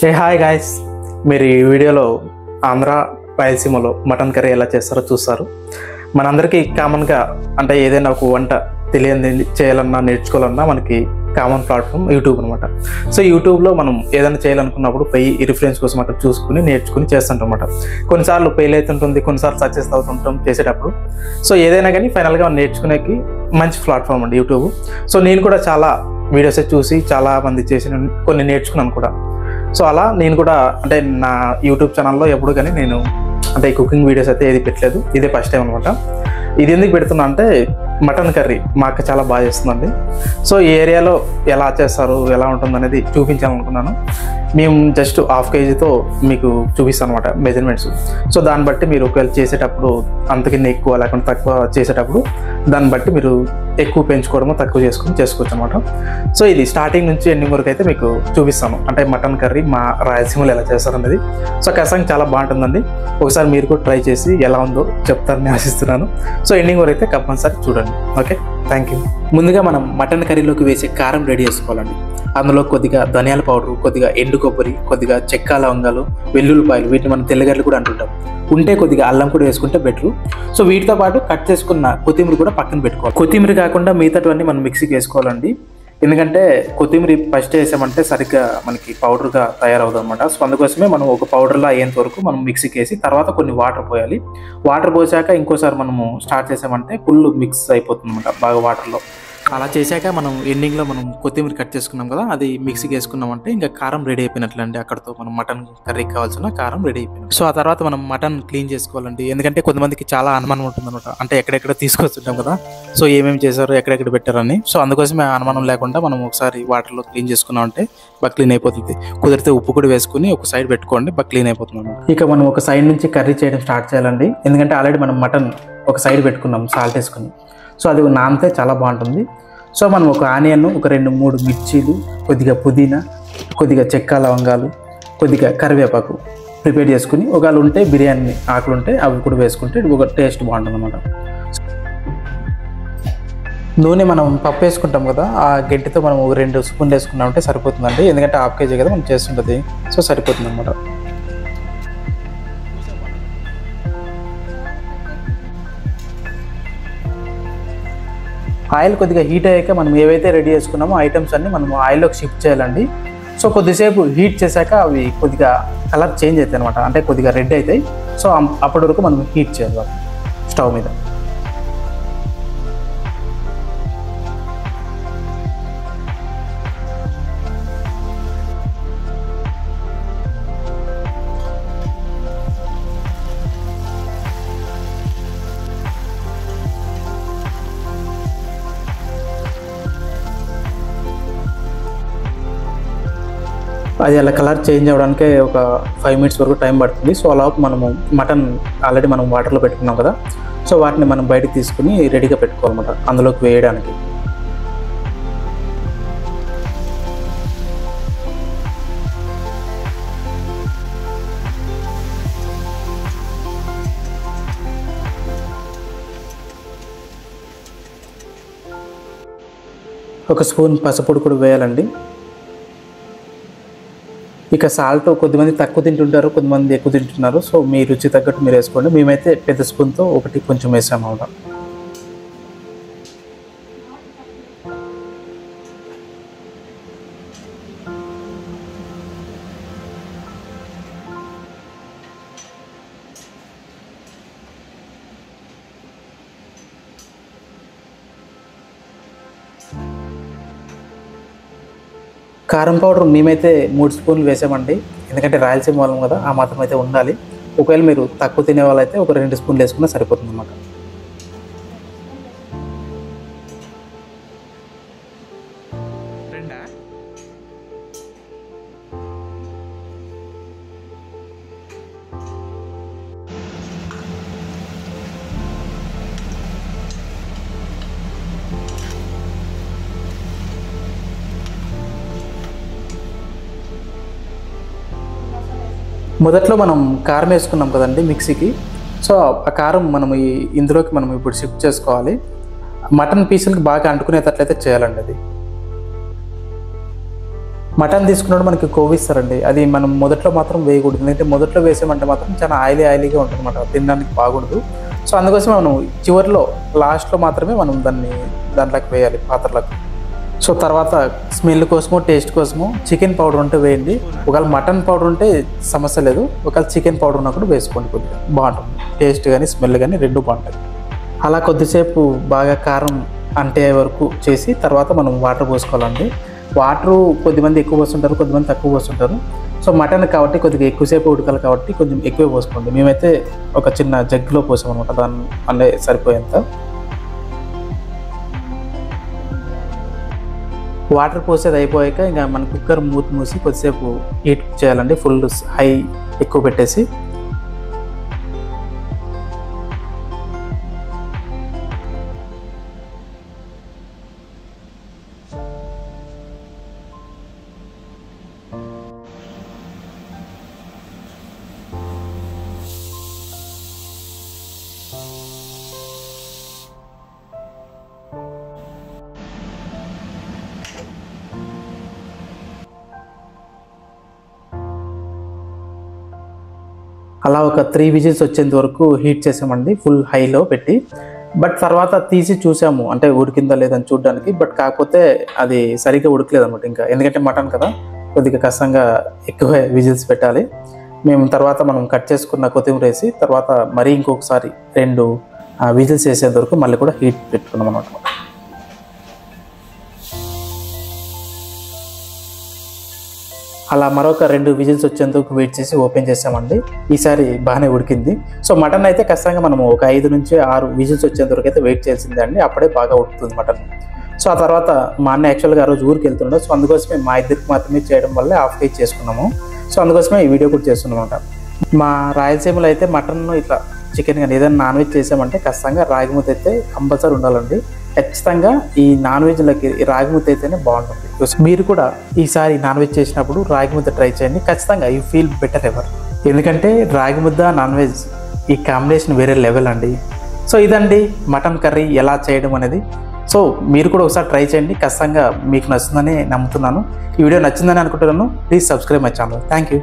Hi guys, మీరు ఈ వీడియోలో ఆంధ్ర రాయలసీమలో మటన్ కర్రీ ఎలా చేస్తారో చూస్తారు. మనందరికీ కామన్గా అంటే ఏదైనా ఒక వంట తెలియని చేయాలన్నా నేర్చుకోవాలన్నా మనకి కామన్ ప్లాట్ఫామ్ యూట్యూబ్ అనమాట. సో యూట్యూబ్లో మనం ఏదైనా చేయాలనుకున్నప్పుడు పోయి ఈ రిఫరెన్స్ కోసం అక్కడ చూసుకుని నేర్చుకుని చేస్తుంటాం అనమాట. కొన్నిసార్లు ఫెయిల్ అవుతుంటుంది, కొన్నిసార్లు సక్సెస్ అవుతుంటాం చేసేటప్పుడు. సో ఏదైనా కానీ ఫైనల్గా నేర్చుకునేకి మంచి ప్లాట్ఫామ్ అండి యూట్యూబ్. సో నేను కూడా చాలా వీడియోస్ చూసి చాలా మంది చేసిన కొన్ని నేర్చుకున్నాను కూడా. సో అలా నేను కూడా అంటే నా యూట్యూబ్ ఛానల్లో ఎప్పుడు కానీ నేను అంటే కుకింగ్ వీడియోస్ అయితే ఏది పెట్టలేదు, ఇదే ఫస్ట్ టైం అనమాట. ఇది ఎందుకు పెడుతున్నా అంటే మటన్ కర్రీ మా అక్క చాలా బాగా చేస్తుందండి. సో ఈ ఏరియాలో ఎలా చేస్తారు, ఎలా ఉంటుంది అనేది చూపించాలనుకున్నాను. మేము జస్ట్ హాఫ్ కేజీతో మీకు చూపిస్తాను అనమాట మెజర్మెంట్స్. సో దాన్ని బట్టి మీరు ఒకవేళ చేసేటప్పుడు అంతకింద ఎక్కువ లేకుండా తక్కువ చేసేటప్పుడు దాన్ని బట్టి మీరు ఎక్కువ పెంచుకోవడమో తక్కువ చేసుకోవచ్చు అనమాట. సో ఇది స్టార్టింగ్ నుంచి ఎండింగ్ వరకు అయితే మీకు చూపిస్తాను, అంటే మటన్ కర్రీ మా రాయలసీమలో ఎలా చేస్తారు అనేది. సో ఖచ్చితంగా చాలా బాగుంటుందండి. ఒకసారి మీరు కూడా ట్రై చేసి ఎలా ఉందో చెప్తారని ఆశిస్తున్నాను. సో ఎండింగ్ వరకు అయితే కంపల్సరీ చూడండి. Okay, thank you. ముందుగా మనం మటన్ కర్రీలోకి వేసే కారం రెడీ చేసుకోవాలండి. అందులో కొద్దిగా ధనియాల పౌడర్, కొద్దిగా ఎండు కొబ్బరి, కొద్దిగా చెక్క లవంగాలు, వెల్లుల్లిపాయలు, వీటిని మనం తెల్లగడ్డలు కూడా అంటుంటాం. ఉంటే కొద్దిగా అల్లం కూడా వేసుకుంటే బెటరు. సో వీటితో పాటు కట్ చేసుకున్న కొత్తిమీర కూడా పక్కన పెట్టుకోవాలి. కొత్తిమీర కాకుండా మిగతావన్నీ మనం మిక్సీకి వేసుకోవాలండి. ఎందుకంటే కొత్తిమీర ఫస్ట్ వేసామంటే సరిగ్గా మనకి పౌడర్గా తయారవుతుంది అనమాట. సో అందుకోసమే మనం ఒక పౌడర్లా అయ్యేంత వరకు మనం మిక్సీకి వేసి తర్వాత కొన్ని వాటర్ పోయాలి. వాటర్ పోసాక ఇంకోసారి మనము స్టార్ట్ చేసామంటే ఫుల్ మిక్స్ అయిపోతుంది అనమాట బాగా వాటర్లో. అలా చేశాక మనం ఎండింగ్లో మనం కొత్తిమీర కట్ చేసుకున్నాం కదా, అది మిక్సీకి వేసుకున్నామంటే ఇంకా కారం రెడీ అయిపోయినట్లండి. అక్కడతో మనం మటన్ కర్రీకి కావాల్సిన కారం రెడీ అయిపోయింది. సో ఆ తర్వాత మనం మటన్ క్లీన్ చేసుకోవాలండి. ఎందుకంటే కొంతమందికి చాలా అనుమానం ఉంటుంది అనమాట, అంటే ఎక్కడెక్కడ తీసుకొస్తుంటాం కదా, సో ఏమేమి చేశారు, ఎక్కడెక్కడ పెట్టారని. సో అందుకోసమే అనుమానం లేకుండా మనం ఒకసారి వాటర్లో క్లీన్ చేసుకున్నామంటే బాగా క్లీన్ అయిపోతుంది. కుదిరితే ఉప్పు కూడా వేసుకుని ఒక సైడ్ పెట్టుకోండి, బాగా క్లీన్ అయిపోతుంది అనమాట. ఇక మనం ఒక సైడ్ నుంచి కర్రీ చేయడం స్టార్ట్ చేయాలండి. ఎందుకంటే ఆల్రెడీ మనం మటన్ ఒక సైడ్ పెట్టుకున్నాం సాల్ట్ వేసుకుని. సో అది నానితే చాలా బాగుంటుంది. సో మనం ఒక ఆనియన్, ఒక 2-3 మిర్చీలు, కొద్దిగా పుదీనా, కొద్దిగా చెక్క లవంగాలు, కొద్దిగా కరివేపాకు ప్రిపేర్ చేసుకుని, ఒకవేళ ఉంటే బిర్యానీ ఆకులు ఉంటే అవి కూడా వేసుకుంటే ఒక టేస్ట్ బాగుంటుంది అన్నమాట. నూనె మనం పప్పు వేసుకుంటాం కదా, ఆ గెంటితో మనం 2 స్పూన్లు వేసుకున్నామంటే సరిపోతుందండి. ఎందుకంటే హాఫ్ కేజీ కదా మనం చేస్తుంటుంది, సో సరిపోతుంది అన్నమాట. ఆయిల్ కొద్దిగా హీట్ అయ్యాక మనం ఏవైతే రెడీ చేసుకున్నామో ఐటమ్స్ అన్ని మనం ఆయిల్లోకి షిఫ్ట్ చేయాలండి. సో కొద్దిసేపు హీట్ చేశాక అవి కొద్దిగా కలర్ చేంజ్ అవుతాయి అనమాట, అంటే కొద్దిగా రెడ్ అవుతాయి. సో అప్పటి వరకు మనం హీట్ చేయాలి స్టవ్ మీద. అది అలా కలర్ చేంజ్ అవ్వడానికి ఒక 5 మినిట్స్ వరకు టైం పడుతుంది. సో అలా మనము మటన్ ఆల్రెడీ మనం వాటర్లో పెట్టుకున్నాం కదా, సో వాటిని మనం బయటకు తీసుకుని రెడీగా పెట్టుకోవాలన్నమాట అందులోకి వేయడానికి. ఒక స్పూన్ పసుపు కూడా వేయాలండి. ఇక సాల్ట్ కొద్దిమంది తక్కువ తింటుంటారు, కొంతమంది ఎక్కువ తింటున్నారు. సో మీ రుచి తగ్గట్టు మీరు వేసుకోండి. మేమైతే పెద్ద స్పూన్తో ఒకటి కొంచెం వేసాము అన్నమాట. కారం పౌడర్ మేమైతే 3 స్పూన్లు వేసామండి. ఎందుకంటే రాయలసీమ వాళ్ళం కదా, ఆ మాత్రం అయితే ఉండాలి. ఒకవేళ మీరు తక్కువ తినే వాళ్ళైతే ఒక 2 స్పూన్లు వేసుకున్నా సరిపోతుంది అన్నమాట. మొదట్లో మనం కారం వేసుకున్నాం కదండి మిక్సీకి. సో ఆ కారం మనం ఇందులోకి మనం ఇప్పుడు షిఫ్ట్ చేసుకోవాలి. మటన్ పీసులకి బాగా అంటుకునేటట్లయితే చేయాలండి అది. మటన్ తీసుకున్నప్పుడు మనకి కొవ్వు ఇస్తారండి, అది మనం మొదట్లో మాత్రం వేయకూడదు. ఎందుకంటే మొదట్లో వేసామంటే మాత్రం చాలా ఆయిలీగా ఉంటుంది అన్నమాట, తినడానికి బాగుండదు. సో అందుకోసం మనం చివరిలో లాస్ట్లో మాత్రమే మనం దాంట్లోకి వేయాలి పాత్రలకు. సో తర్వాత స్మెల్ కోసము టేస్ట్ కోసము చికెన్ పౌడర్ ఉంటే వేయండి. ఒకవేళ మటన్ పౌడర్ ఉంటే సమస్య లేదు, ఒకవేళ చికెన్ పౌడర్ ఉన్నప్పుడు వేసుకోండి, కొద్దిగా బాగుంటుంది. టేస్ట్ కానీ స్మెల్ కానీ రెండు బాగుంటాయి. అలా కొద్దిసేపు బాగా కారం అంటే వరకు చేసి తర్వాత మనం వాటర్ పోసుకోవాలండి. వాటరు కొద్దిమంది ఎక్కువ పోస్తుంటారు, కొద్దిమంది తక్కువ పోస్తుంటారు. సో మటన్ కాబట్టి కొద్దిగా ఎక్కువసేపు ఉడకాలి కాబట్టి కొంచెం ఎక్కువే పోసుకోండి. మేమైతే ఒక చిన్న జగ్గులో పోసామన్నమాట, దాన్ని అంటే సరిపోయేంత. వాటర్ పోసేది అయిపోయాక ఇంకా మన కుక్కర్ మూత మూసి కొద్దిసేపు హీట్ చేయాలండి, ఫుల్ హై ఎక్కువ పెట్టేసి. అలా ఒక 3 విజిల్స్ వచ్చేంత వరకు హీట్ చేసామండి, ఫుల్ హైలో పెట్టి. బట్ తర్వాత తీసి చూసాము అంటే ఉడికిందా లేదని చూడడానికి. బట్ కాకపోతే అది సరిగ్గా ఉడకలేదు అనమాట ఇంకా, ఎందుకంటే మటన్ కదా కొద్దిగా కష్టంగా ఎక్కువ విజిల్స్ పెట్టాలి. మేము తర్వాత మనం కట్ చేసుకున్న కొత్తిమీర వేసి తర్వాత మరీ ఇంకొకసారి 2 విజిల్స్ వేసేంత వరకు మళ్ళీ కూడా హీట్ పెట్టుకున్నాం అనమాట. అలా మరొక 2 విజిల్స్ వచ్చేందుకు వెయిట్ చేసి ఓపెన్ చేసామండి. ఈసారి బాగానే ఉడికింది. సో మటన్ అయితే ఖచ్చితంగా మనము ఒక 5 నుంచి 6 విజిల్స్ వచ్చేంత వరకు అయితే వెయిట్ చేయాల్సిందే అండి, అప్పుడే బాగా ఉడుకుతుంది మటన్. సో ఆ తర్వాత మా అన్న యాక్చువల్గా ఆ రోజు ఊరికి వెళ్తున్నాడు. సో అందుకోసమే మా ఇద్దరికి మాత్రమే చేయడం వల్ల హాఫ్ కేజీ చేసుకున్నాము. సో అందుకోసమే ఈ వీడియో కూడా చేస్తున్నాం అనమాట. మా రాయలసీమలో అయితే మటన్ ఇట్లా చికెన్ కానీ ఏదైనా నాన్ వెజ్ చేసామంటే ఖచ్చితంగా రాగి ముద్ద అయితే కంపల్సరీ ఉండాలండి. ఖచ్చితంగా ఈ నాన్ వెజ్లకి రాగి ముద్ద అయితేనే బాగుంటుంది. మీరు కూడా ఈసారి నాన్ వెజ్ చేసినప్పుడు రాగి ముద్ద ట్రై చేయండి, ఖచ్చితంగా యూ ఫీల్ బెటర్ ఎవర్. ఎందుకంటే రాగి ముద్ద నాన్ వెజ్ ఈ కాంబినేషన్ వేరే లెవెల్ అండి. సో ఇదండి మటన్ కర్రీ ఎలా చేయడం అనేది. సో మీరు కూడా ఒకసారి ట్రై చేయండి, ఖచ్చితంగా మీకు నచ్చుతుందని నమ్ముతున్నాను. ఈ వీడియో నచ్చిందని అనుకుంటున్నాను. Please subscribe my channel. Thank you.